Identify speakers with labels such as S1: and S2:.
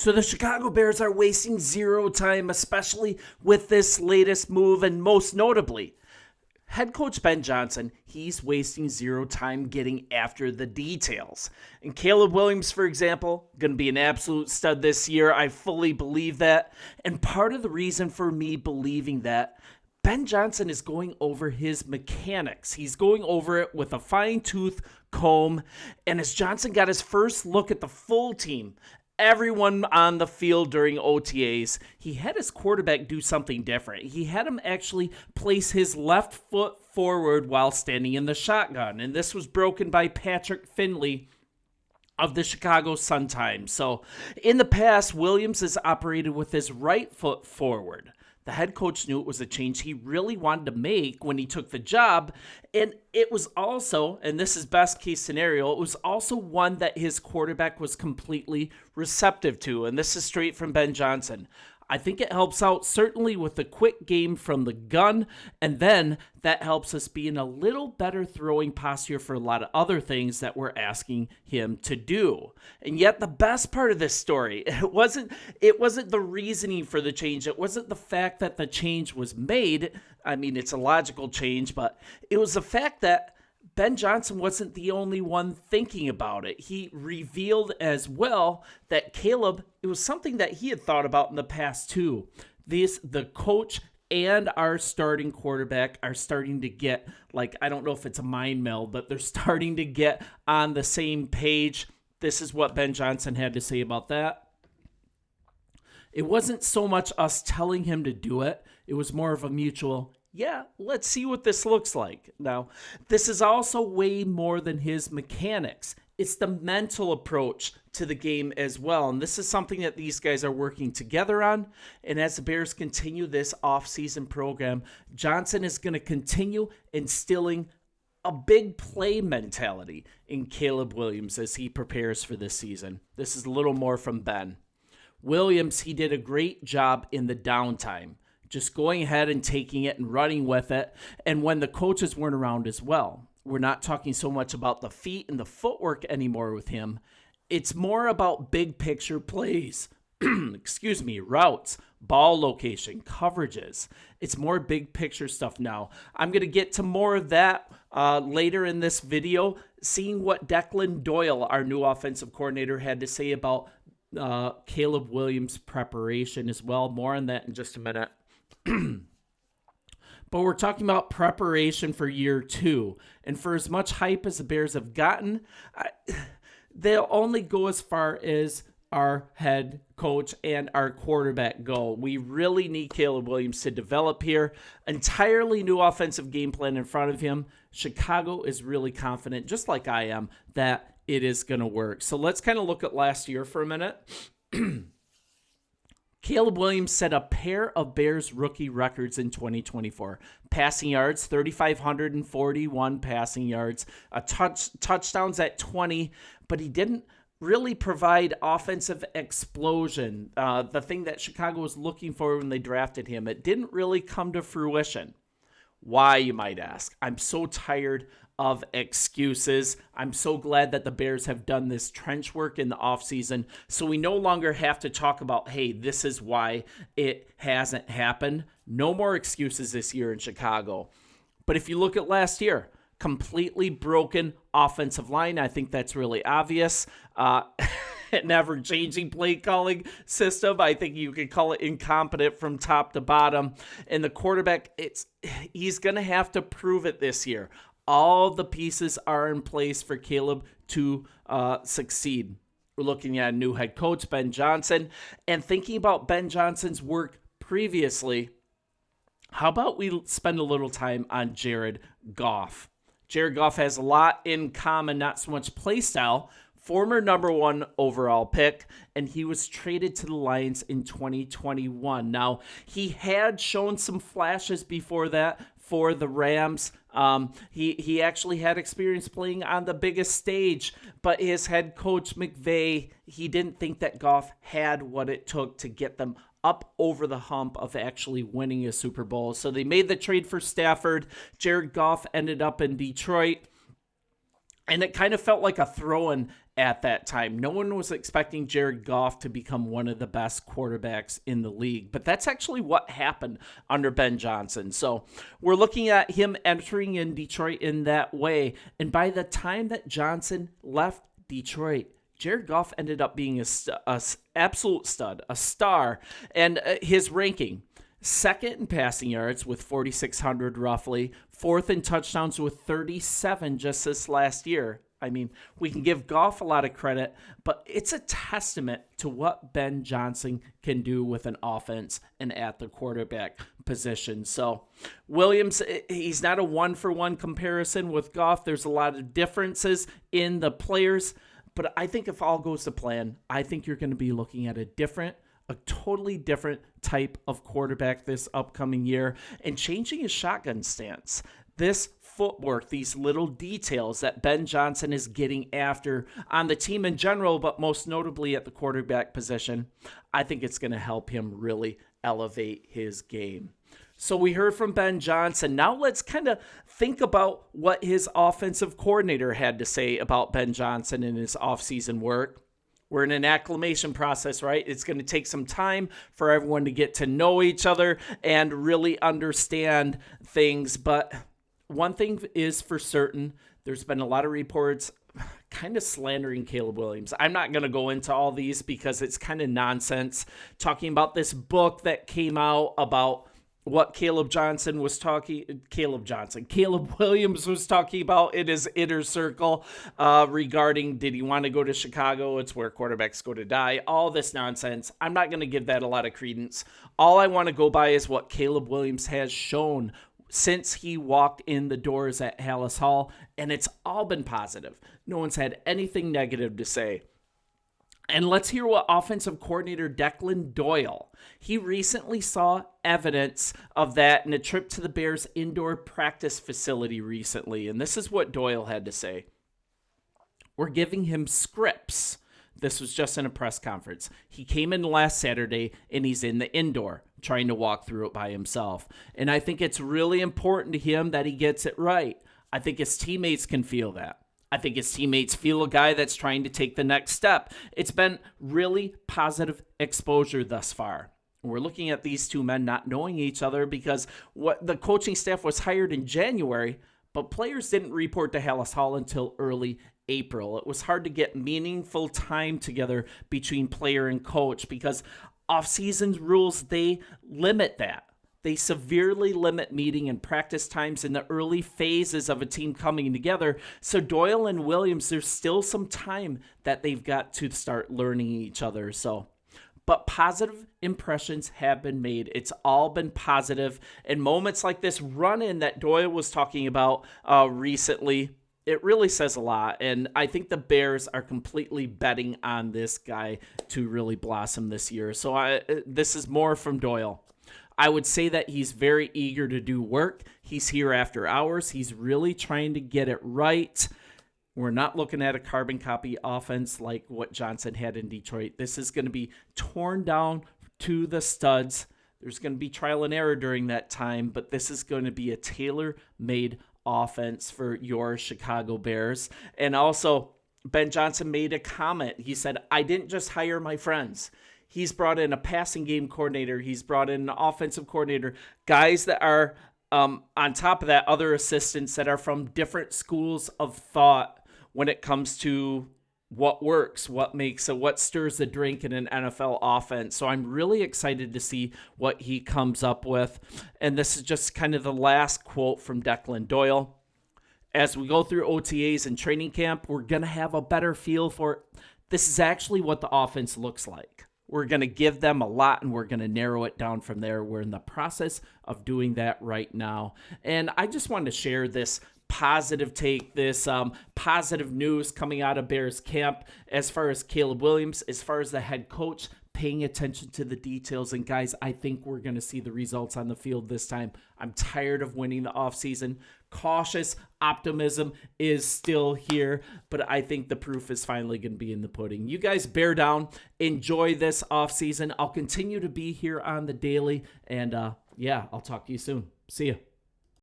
S1: So the Chicago Bears are wasting zero time, especially with this latest move, and most notably, head coach Ben Johnson, he's wasting zero time getting after the details. And Caleb Williams, for example, going to be an absolute stud this year. I fully believe that. And part of the reason for me believing that, Ben Johnson is going over his mechanics. He's going over it with a fine-tooth comb. And as Johnson got his first look at the full team, everyone on the field during OTAs, he had his quarterback do something different. He had him actually place his left foot forward while standing in the shotgun. And this was broken by Patrick Finley of the Chicago Sun-Times. So in the past, Williams has operated with his right foot forward. The head coach knew it was a change he really wanted to make when he took the job. And it was also, and this is best case scenario, it was also one that his quarterback was completely receptive to. And this is straight from Ben Johnson. I think it helps out certainly with the quick game from the gun, and then that helps us be in a little better throwing posture for a lot of other things that we're asking him to do. And yet the best part of this story, it wasn't the reasoning for the change. It wasn't the fact that the change was made. I mean, it's a logical change, but it was the fact that Ben Johnson wasn't the only one thinking about it. He revealed as well that Caleb, it was something that he had thought about in the past too. The coach and our starting quarterback are starting to get, like, I don't know if it's a mind meld, but they're starting to get on the same page. This is what Ben Johnson had to say about that. It wasn't so much us telling him to do it. It was more of a mutual, yeah, let's see what this looks like. Now, this is also way more than his mechanics. It's the mental approach to the game as well. And this is something that these guys are working together on. And as the Bears continue this offseason program, Johnson is going to continue instilling a big play mentality in Caleb Williams as he prepares for this season. This is a little more from Ben. Williams, he did a great job in the downtime, just going ahead and taking it and running with it. And when the coaches weren't around as well, we're not talking so much about the feet and the footwork anymore with him. It's more about big picture plays, routes, ball location, coverages. It's more big picture stuff now. I'm going to get to more of that later in this video, seeing what Declan Doyle, our new offensive coordinator, had to say about Caleb Williams' preparation as well. More on that in just a minute. But we're talking about preparation for year 2. And for as much hype as the Bears have gotten, they'll only go as far as our head coach and our quarterback go. We really need Caleb Williams to develop here. Entirely new offensive game plan in front of him. Chicago is really confident, just like I am, that it is going to work. So let's kind of look at last year for a minute. Caleb Williams set a pair of Bears rookie records in 2024. Passing yards, 3,541 passing yards, touchdowns at 20, but he didn't really provide offensive explosion. The thing that Chicago was looking for when they drafted him, it didn't really come to fruition. Why, you might ask? I'm so tired of excuses. I'm so glad that the Bears have done this trench work in the offseason, so we no longer have to talk about, hey, this is why it hasn't happened. No more excuses this year in Chicago. But if you look at last year, completely broken offensive line. I think that's really obvious. Never changing play calling system. I think you could call it incompetent from top to bottom. And the quarterback, he's going to have to prove it this year. All the pieces are in place for Caleb to succeed. We're looking at a new head coach, Ben Johnson, and thinking about Ben Johnson's work previously. How about we spend a little time on Jared Goff? Jared Goff has a lot in common, not so much play style. Former number 1 overall pick, and he was traded to the Lions in 2021. Now, he had shown some flashes before that for the Rams. He actually had experience playing on the biggest stage, but his head coach, McVay, he didn't think that Goff had what it took to get them up over the hump of actually winning a Super Bowl. So they made the trade for Stafford. Jared Goff ended up in Detroit. And it kind of felt like a throw-in at that time. No one was expecting Jared Goff to become one of the best quarterbacks in the league, but that's actually what happened under Ben Johnson. So we're looking at him entering in Detroit in that way. And by the time that Johnson left Detroit, Jared Goff ended up being a absolute stud, a star, and his ranking, second in passing yards with 4,600 roughly, fourth in touchdowns with 37 just this last year. I mean, we can give Goff a lot of credit, but it's a testament to what Ben Johnson can do with an offense and at the quarterback position. So Williams, he's not a one-for-one comparison with Goff. There's a lot of differences in the players, but I think if all goes to plan, I think you're going to be looking at a totally different type of quarterback this upcoming year and changing his shotgun stance. This footwork, these little details that Ben Johnson is getting after on the team in general, but most notably at the quarterback position, I think it's going to help him really elevate his game. So we heard from Ben Johnson. Now let's kind of think about what his offensive coordinator had to say about Ben Johnson and his offseason work. We're in an acclimation process, right? It's going to take some time for everyone to get to know each other and really understand things. But one thing is for certain, there's been a lot of reports kind of slandering Caleb Williams. I'm not going to go into all these because it's kind of nonsense. Talking about this book that came out about what Caleb Williams was talking about in his inner circle regarding did he want to go to Chicago? It's where quarterbacks go to die. All this nonsense. I'm not going to give that a lot of credence. All I want to go by is what Caleb Williams has shown since he walked in the doors at Halas Hall, and it's all been positive. No one's had anything negative to say. And let's hear what offensive coordinator Declan Doyle, he recently saw evidence of that in a trip to the Bears indoor practice facility recently. And this is what Doyle had to say. We're giving him scripts. This was just in a press conference. He came in last Saturday and he's in the indoor trying to walk through it by himself. And I think it's really important to him that he gets it right. I think his teammates can feel that. I think his teammates feel a guy that's trying to take the next step. It's been really positive exposure thus far. We're looking at these two men not knowing each other because what the coaching staff was hired in January, but players didn't report to Halas Hall until early April. It was hard to get meaningful time together between player and coach because off-season rules, they limit that. They severely limit meeting and practice times in the early phases of a team coming together. So Doyle and Williams, there's still some time that they've got to start learning each other. But positive impressions have been made. It's all been positive. And moments like this run-in that Doyle was talking about recently, it really says a lot. And I think the Bears are completely betting on this guy to really blossom this year. So this is more from Doyle. I would say that he's very eager to do work. He's here after hours. He's really trying to get it right. We're not looking at a carbon copy offense like what Johnson had in Detroit. This is going to be torn down to the studs. There's going to be trial and error during that time, but this is going to be a tailor-made offense for your Chicago Bears. And also, Ben Johnson made a comment. He said, I didn't just hire my friends. He's brought in a passing game coordinator. He's brought in an offensive coordinator, guys that are, on top of that, other assistants that are from different schools of thought when it comes to what works, what stirs the drink in an NFL offense. So I'm really excited to see what he comes up with. And this is just kind of the last quote from Declan Doyle. As we go through OTAs and training camp, we're going to have a better feel for this is actually what the offense looks like. We're going to give them a lot, and we're going to narrow it down from there. We're in the process of doing that right now. And I just wanted to share this positive take, this positive news coming out of Bears camp as far as Caleb Williams, as far as the head coach, paying attention to the details. And guys, I think we're going to see the results on the field this time. I'm tired of winning the offseason. Cautious optimism is still here, but I think the proof is finally going to be in the pudding. You guys bear down. Enjoy this offseason. I'll continue to be here on the daily, and I'll talk to you soon. See ya.